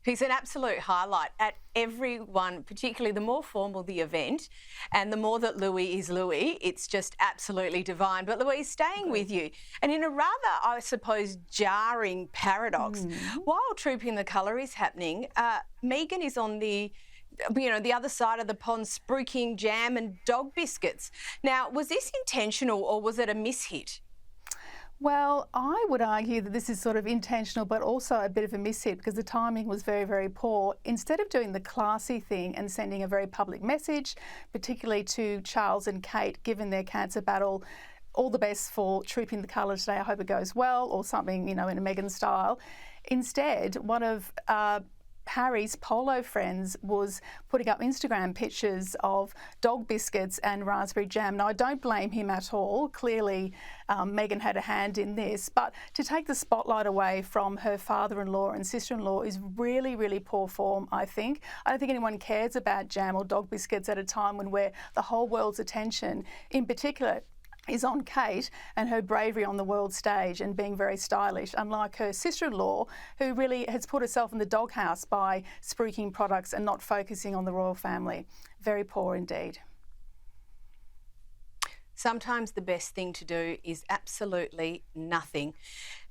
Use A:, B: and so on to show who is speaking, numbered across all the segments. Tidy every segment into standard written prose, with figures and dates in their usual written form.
A: He's an absolute highlight at everyone, particularly the more formal the event and the more that Louis is Louis, it's just absolutely divine. But Louise, staying with you, and in a rather, I suppose, jarring paradox, while Trooping the Colour is happening, Meghan is on the other side of the pond spruiking jam and dog biscuits. Now, was this intentional or was it a mishit?
B: Well, I would argue that this is sort of intentional, but also a bit of a mishit because the timing was very, very poor. Instead of doing the classy thing and sending a very public message, particularly to Charles and Kate, given their cancer battle, all the best for Trooping the Colour today, I hope it goes well, or something, in a Meghan style. Instead, one of Harry's polo friends was putting up Instagram pictures of dog biscuits and raspberry jam. Now, I don't blame him at all. Clearly, Meghan had a hand in this. But to take the spotlight away from her father-in-law and sister-in-law is really, really poor form, I think. I don't think anyone cares about jam or dog biscuits at a time when the whole world's attention, in particular, is on Kate and her bravery on the world stage and being very stylish, unlike her sister-in-law, who really has put herself in the doghouse by spruiking products and not focusing on the royal family. Very poor indeed.
A: Sometimes the best thing to do is absolutely nothing.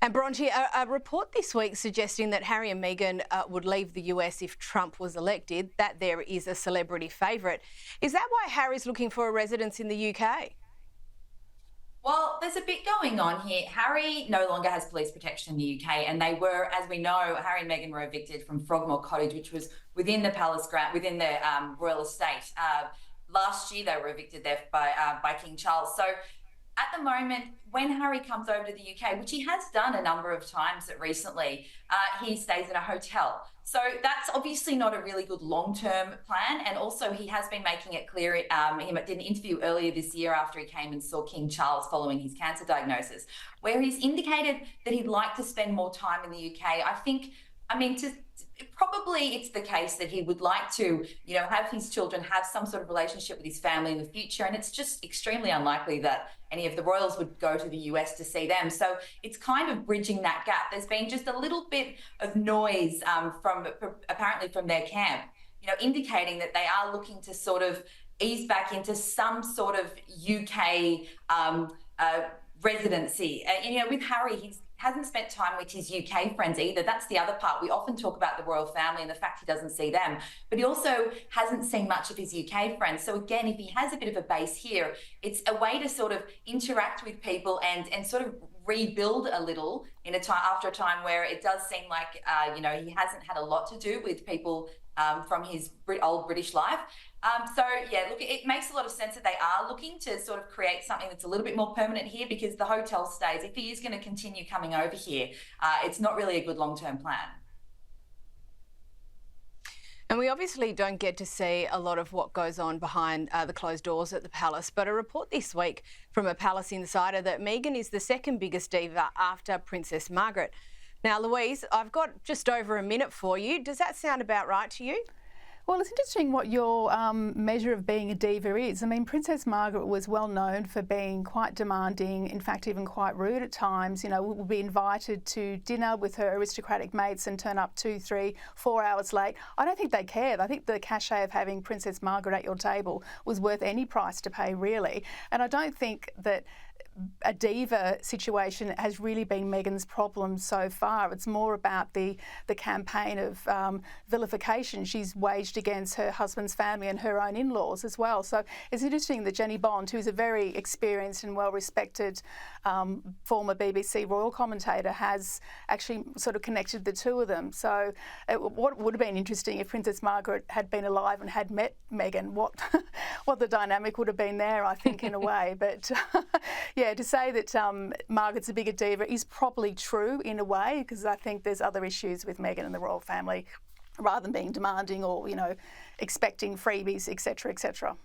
A: And Bronte, a report this week suggesting that Harry and Meghan would leave the US if Trump was elected, that there is a celebrity favourite. Is that why Harry's looking for a residence in the UK?
C: Well, there's a bit going on here. Harry no longer has police protection in the UK, and they were, as we know, Harry and Meghan were evicted from Frogmore Cottage, which was within the palace ground, within the royal estate. Last year, they were evicted there by King Charles. So at the moment, when Harry comes over to the UK, which he has done a number of times recently, he stays in a hotel. So that's obviously not a really good long-term plan. And also he has been making it clear, he did an interview earlier this year after he came and saw King Charles following his cancer diagnosis, where he's indicated that he'd like to spend more time in the UK. Probably it's the case that he would like to, have his children have some sort of relationship with his family in the future. And it's just extremely unlikely that any of the royals would go to the US to see them. So it's kind of bridging that gap. There's been just a little bit of noise apparently from their camp, indicating that they are looking to sort of ease back into some sort of UK residency. With Harry, he hasn't spent time with his UK friends either. That's the other part. We often talk about the royal family and the fact he doesn't see them, but he also hasn't seen much of his UK friends. So again, if he has a bit of a base here, it's a way to sort of interact with people and sort of rebuild a little after a time where it does seem like he hasn't had a lot to do with people from his old British life. It makes a lot of sense that they are looking to sort of create something that's a little bit more permanent here, because the hotel stays, if he is going to continue coming over here, it's not really a good long-term plan.
A: And we obviously don't get to see a lot of what goes on behind the closed doors at the palace, but a report this week from a palace insider that Meghan is the second biggest diva after Princess Margaret. Now, Louise, I've got just over a minute for you. Does that sound about right to you?
B: Well, it's interesting what your measure of being a diva is. I mean, Princess Margaret was well known for being quite demanding, in fact, even quite rude at times. Would be invited to dinner with her aristocratic mates and turn up 2, 3, 4 hours late. I don't think they cared. I think the cachet of having Princess Margaret at your table was worth any price to pay, really. And I don't think that a diva situation has really been Meghan's problem so far. It's more about the campaign of vilification she's waged against her husband's family and her own in-laws as well. So it's interesting that Jenny Bond, who's a very experienced and well-respected former BBC royal commentator, has actually sort of connected the two of them. So what would have been interesting if Princess Margaret had been alive and had met Meghan, what the dynamic would have been there, I think, in a way. But to say that Margaret's a bigger diva is probably true in a way, because I think there's other issues with Meghan and the royal family, rather than being demanding or, expecting freebies, etc., etc.